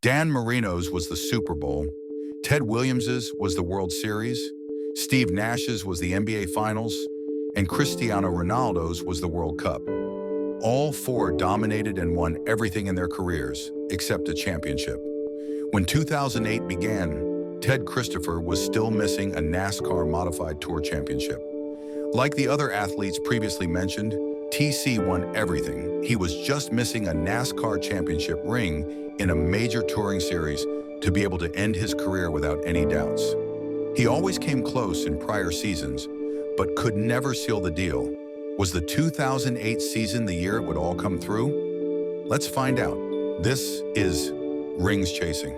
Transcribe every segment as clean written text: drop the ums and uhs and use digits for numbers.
Dan Marino's was the Super Bowl, Ted Williams's was the World Series, Steve Nash's was the NBA Finals, and Cristiano Ronaldo's was the World Cup. All four dominated and won everything in their careers, except a championship. When 2008 began, Ted Christopher was still missing a NASCAR Modified Tour Championship. Like the other athletes previously mentioned, TC won everything. He was just missing a NASCAR championship ring in a major touring series to be able to end his career without any doubts. He always came close in prior seasons, but could never seal the deal. Was the 2008 season the year it would all come through? Let's find out. This is Rings Chasing.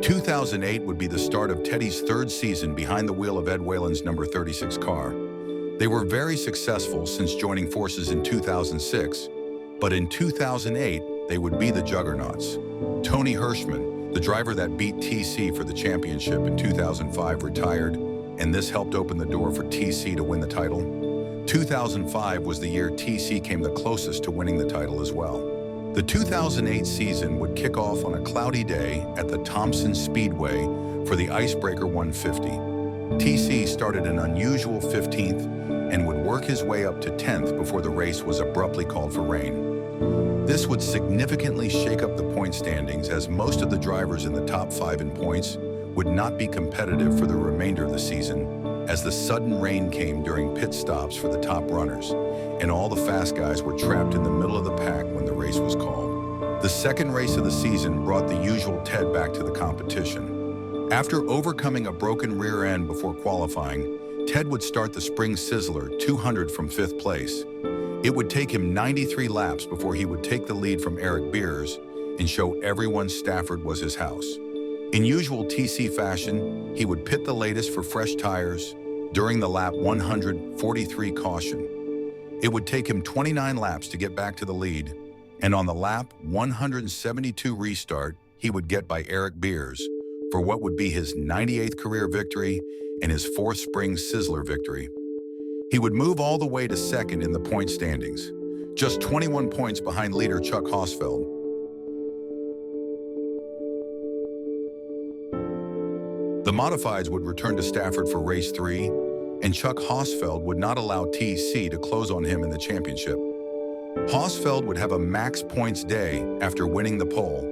2008 would be the start of Teddy's third season behind the wheel of Ed Whalen's number 36 car. They were very successful since joining forces in 2006, but in 2008, they would be the juggernauts. Tony Hirschman, the driver that beat TC for the championship in 2005, retired, and this helped open the door for TC to win the title. 2005 was the year TC came the closest to winning the title as well. The 2008 season would kick off on a cloudy day at the Thompson Speedway for the Icebreaker 150. TC started an unusual 15th and would work his way up to 10th before the race was abruptly called for rain. This would significantly shake up the point standings, as most of the drivers in the top 5 in points would not be competitive for the remainder of the season, as the sudden rain came during pit stops for the top runners, and all the fast guys were trapped in the middle of the pack when the race was called. The second race of the season brought the usual Ted back to the competition. After overcoming a broken rear end before qualifying, Ted would start the Spring Sizzler 200 from 5th place. It would take him 93 laps before he would take the lead from Eric Beers and show everyone Stafford was his house. In usual TC fashion, he would pit the latest for fresh tires during the lap 143 caution. It would take him 29 laps to get back to the lead, and on the lap 172 restart, he would get by Eric Beers for what would be his 98th career victory and his 4th Spring Sizzler victory. He would move all the way to second in the point standings, just 21 points behind leader Chuck Hosfeld. The Modifieds would return to Stafford for race 3, and Chuck Hosfeld would not allow TC to close on him in the championship. Hosfeld would have a max points day after winning the pole,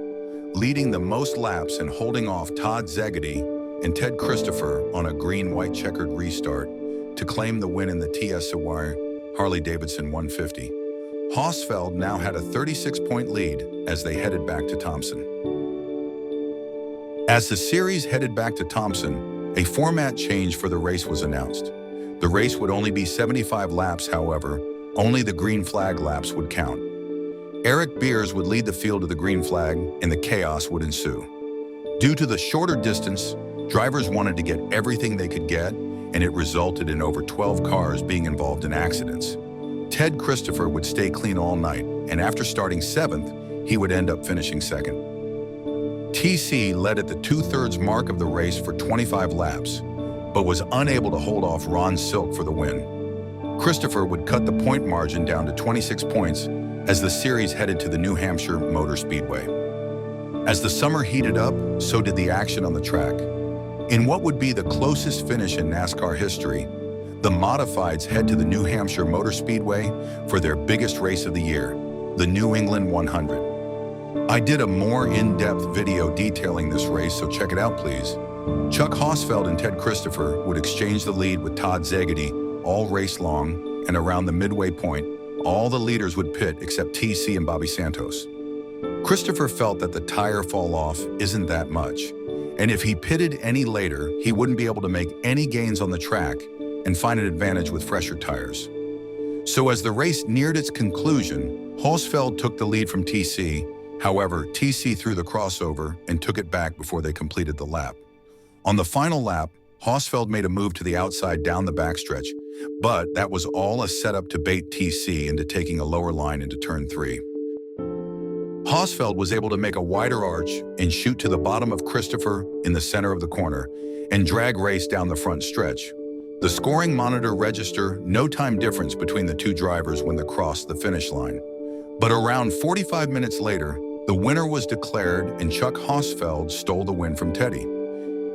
leading the most laps and holding off Todd Szegedy and Ted Christopher on a green-white checkered restart to claim the win in the TS Sawyer Harley-Davidson 150. Hosfeld now had a 36-point lead as they headed back to Thompson. As the series headed back to Thompson, a format change for the race was announced. The race would only be 75 laps, however, only the green flag laps would count. Eric Beers would lead the field to the green flag, and the chaos would ensue. Due to the shorter distance, drivers wanted to get everything they could get, and it resulted in over 12 cars being involved in accidents. Ted Christopher would stay clean all night, and after starting 7th, he would end up finishing 2nd. TC led at the 2/3 mark of the race for 25 laps, but was unable to hold off Ron Silk for the win. Christopher would cut the point margin down to 26 points as the series headed to the New Hampshire Motor Speedway. As the summer heated up, so did the action on the track. In what would be the closest finish in NASCAR history, the Modifieds head to the New Hampshire Motor Speedway for their biggest race of the year, the New England 100. I did a more in-depth video detailing this race, so check it out, please. Chuck Hosfeld and Ted Christopher would exchange the lead with Todd Szegedy all race long, and around the midway point, all the leaders would pit except TC and Bobby Santos. Christopher felt that the tire fall off isn't that much, and if he pitted any later, he wouldn't be able to make any gains on the track and find an advantage with fresher tires. So as the race neared its conclusion, Hosfeld took the lead from TC. However, TC threw the crossover and took it back before they completed the lap. On the final lap, Hosfeld made a move to the outside down the backstretch, but that was all a setup to bait TC into taking a lower line into turn 3. Hosfeld was able to make a wider arch and shoot to the bottom of Christopher in the center of the corner and drag race down the front stretch. The scoring monitor registered no time difference between the two drivers when they crossed the finish line. But around 45 minutes later, the winner was declared and Chuck Hosfeld stole the win from Teddy.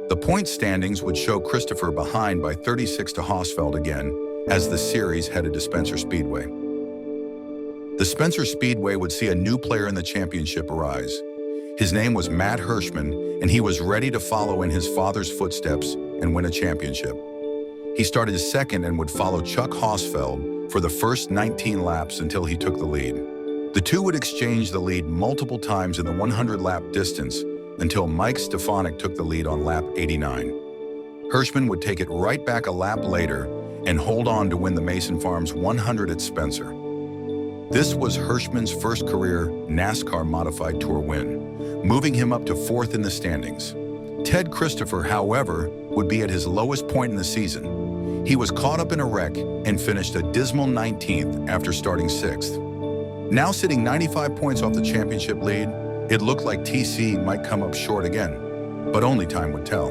The point standings would show Christopher behind by 36 to Hosfeld again as the series headed to Spencer Speedway. The Spencer Speedway would see a new player in the championship arise. His name was Matt Hirschman, and he was ready to follow in his father's footsteps and win a championship. He started second and would follow Chuck Hosfeld for the first 19 laps until he took the lead. The two would exchange the lead multiple times in the 100-lap distance until Mike Stefanik took the lead on lap 89. Hirschman would take it right back a lap later and hold on to win the Mason Farms 100 at Spencer. This was Hirschman's first career NASCAR Modified Tour win, moving him up to fourth in the standings. Ted Christopher, however, would be at his lowest point in the season. He was caught up in a wreck and finished a dismal 19th after starting 6th. Now sitting 95 points off the championship lead, it looked like TC might come up short again, but only time would tell.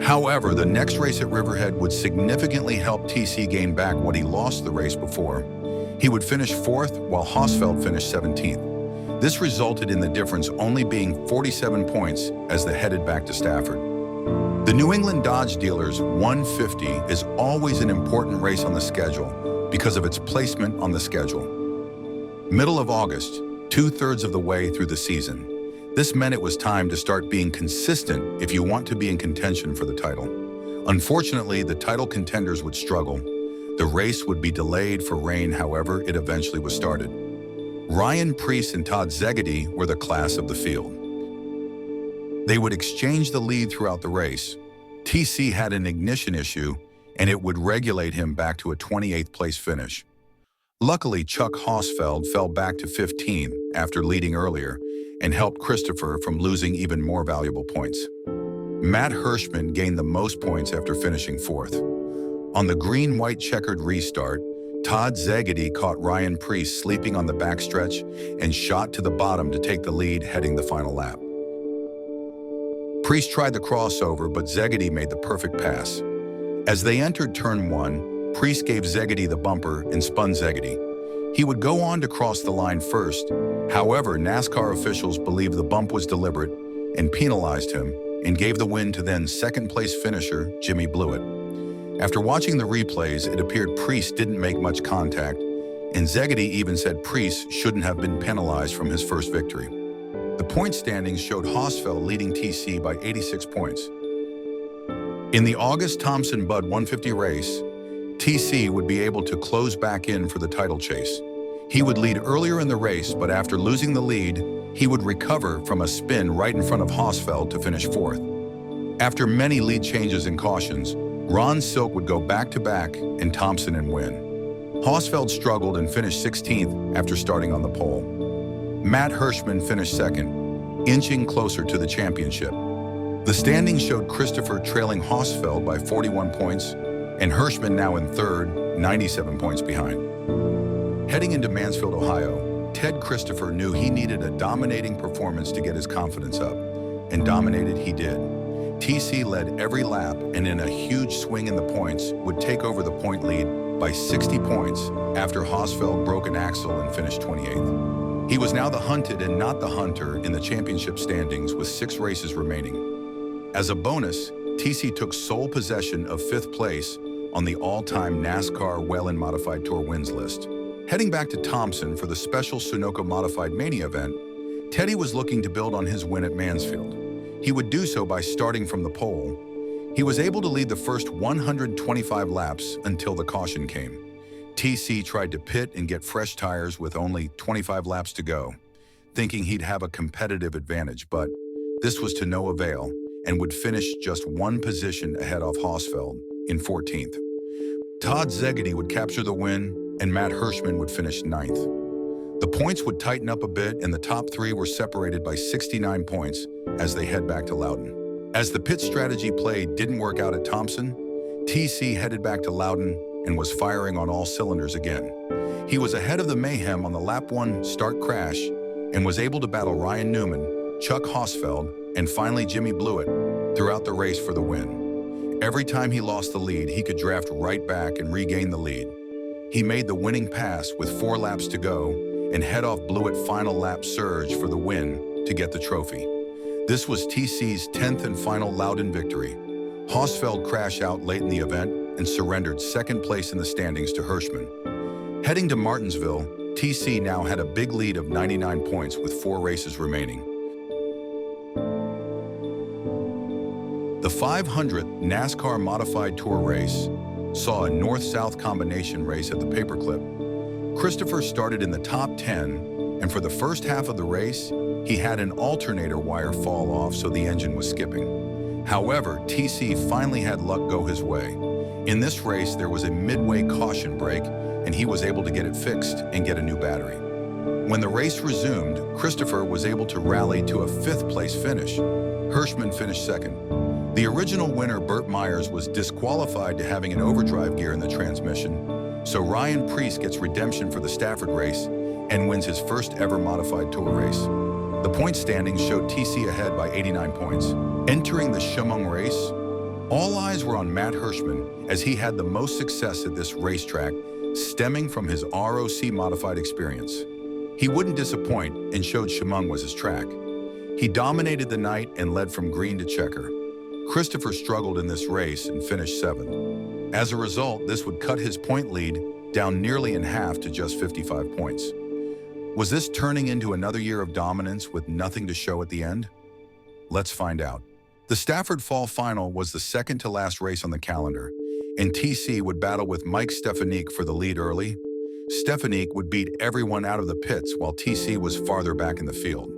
However, the next race at Riverhead would significantly help TC gain back what he lost the race before. He would finish 4th while Hosfeld finished 17th. This resulted in the difference only being 47 points as they headed back to Stafford. The New England Dodge Dealers 150 is always an important race on the schedule because of its placement on the schedule. Middle of August, 2/3 of the way through the season. This meant it was time to start being consistent if you want to be in contention for the title. Unfortunately, the title contenders would struggle. The race would be delayed for rain, however, it eventually was started. Ryan Preece and Todd Szegedy were the class of the field. They would exchange the lead throughout the race. TC had an ignition issue, and it would regulate him back to a 28th place finish. Luckily, Chuck Hosfeld fell back to 15th after leading earlier and helped Christopher from losing even more valuable points. Matt Hirschman gained the most points after finishing 4th. On the green-white checkered restart, Todd Szegedy caught Ryan Preece sleeping on the backstretch and shot to the bottom to take the lead heading the final lap. Preece tried the crossover, but Szegedy made the perfect pass. As they entered turn 1, Preece gave Szegedy the bumper and spun Szegedy. He would go on to cross the line first. However, NASCAR officials believed the bump was deliberate and penalized him and gave the win to then second-place finisher Jimmy Blewett. After watching the replays, it appeared Preece didn't make much contact, and Szegedy even said Preece shouldn't have been penalized from his first victory. The point standings showed Hosfeld leading TC by 86 points. In the August Thompson-Budd 150 race, TC would be able to close back in for the title chase. He would lead earlier in the race, but after losing the lead, he would recover from a spin right in front of Hosfeld to finish 4th. After many lead changes and cautions, Ron Silk would go back-to-back and Thompson and win. Hosfeld struggled and finished 16th after starting on the pole. Matt Hirschman finished 2nd, inching closer to the championship. The standings showed Christopher trailing Hosfeld by 41 points, and Hirschman now in 3rd, 97 points behind. Heading into Mansfield, Ohio, Ted Christopher knew he needed a dominating performance to get his confidence up, and dominated he did. TC led every lap, and in a huge swing in the points, would take over the point lead by 60 points after Hosfeld broke an axle and finished 28th. He was now the hunted and not the hunter in the championship standings with 6 races remaining. As a bonus, TC took sole possession of 5th place on the all-time NASCAR Whelen Modified Tour wins list. Heading back to Thompson for the special Sunoco Modified Mania event, Teddy was looking to build on his win at Mansfield. He would do so by starting from the pole. He was able to lead the first 125 laps until the caution came. TC tried to pit and get fresh tires with only 25 laps to go, thinking he'd have a competitive advantage, but this was to no avail and would finish just 1 position ahead of Hosfeld in 14th. Todd Szegedy would capture the win, and Matt Hirschman would finish 9th. The points would tighten up a bit, and the top 3 were separated by 69 points as they head back to Loudon. As the pit strategy play didn't work out at Thompson, TC headed back to Loudon and was firing on all cylinders again. He was ahead of the mayhem on the lap 1 start crash and was able to battle Ryan Newman, Chuck Hosfeld, and finally Jimmy Blewett throughout the race for the win. Every time he lost the lead, he could draft right back and regain the lead. He made the winning pass with 4 laps to go and head-off blew-it final lap surge for the win to get the trophy. This was TC's 10th and final Loudon victory. Hosfeld crashed out late in the event and surrendered second place in the standings to Hirschman. Heading to Martinsville, TC now had a big lead of 99 points with 4 races remaining. The 500th NASCAR Modified Tour race saw a north-south combination race at the Paperclip. Christopher started in the top 10, and for the first half of the race, he had an alternator wire fall off, so the engine was skipping. However, TC finally had luck go his way. In this race, there was a midway caution break, and he was able to get it fixed and get a new battery. When the race resumed, Christopher was able to rally to a 5th place finish. Hirschman finished second. The original winner, Burt Myers, was disqualified to having an overdrive gear in the transmission, so Ryan Preece gets redemption for the Stafford race and wins his first ever modified tour race. The point standings showed TC ahead by 89 points. Entering the Chemung race, all eyes were on Matt Hirschman as he had the most success at this racetrack, stemming from his ROC modified experience. He wouldn't disappoint and showed Chemung was his track. He dominated the night and led from green to checker. Christopher struggled in this race and finished 7th. As a result, this would cut his point lead down nearly in half to just 55 points. Was this turning into another year of dominance with nothing to show at the end? Let's find out. The Stafford Fall Final was the second to last race on the calendar, and TC would battle with Mike Stefanik for the lead early. Stefanik would beat everyone out of the pits while TC was farther back in the field.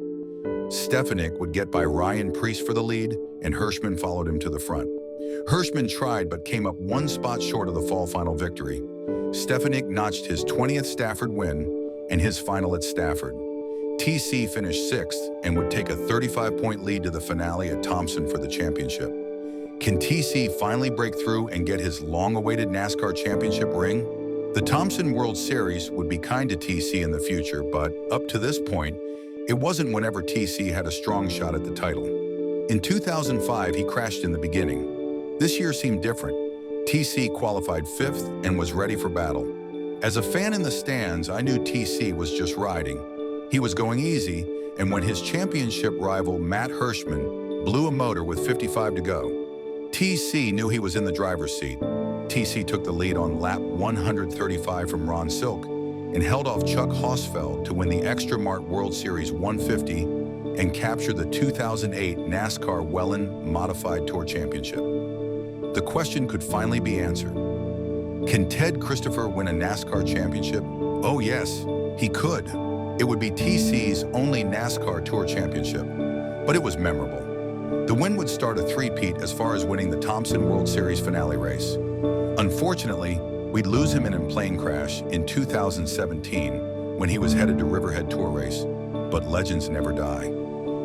Stefanik would get by Ryan Preece for the lead, and Hirschman followed him to the front. Hirschman tried but came up 1 spot short of the Fall Final victory. Stefanik notched his 20th Stafford win and his final at Stafford. TC finished 6th and would take a 35-point lead to the finale at Thompson for the championship. Can TC finally break through and get his long-awaited NASCAR championship ring? The Thompson World Series would be kind to TC in the future, but up to this point, it wasn't whenever TC had a strong shot at the title. In 2005, he crashed in the beginning. This year seemed different. TC qualified 5th and was ready for battle. As a fan in the stands, I knew TC was just riding. He was going easy, and when his championship rival Matt Hirschman blew a motor with 55 to go, TC knew he was in the driver's seat. TC took the lead on lap 135 from Ron Silk and held off Chuck Hosfeld to win the Extra Mart World Series 150 and capture the 2008 NASCAR Welland Modified Tour Championship. The question could finally be answered. Can Ted Christopher win a NASCAR championship? Oh yes, he could. It would be TC's only NASCAR Tour Championship, but it was memorable. The win would start a three-peat as far as winning the Thompson World Series finale race. Unfortunately, we'd lose him in a plane crash in 2017 when he was headed to Riverhead Tour Race, but legends never die.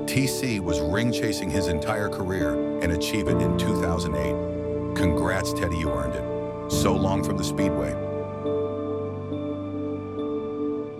TC was ring chasing his entire career and achieved it in 2008. Congrats, Teddy, you earned it. So long from the Speedway.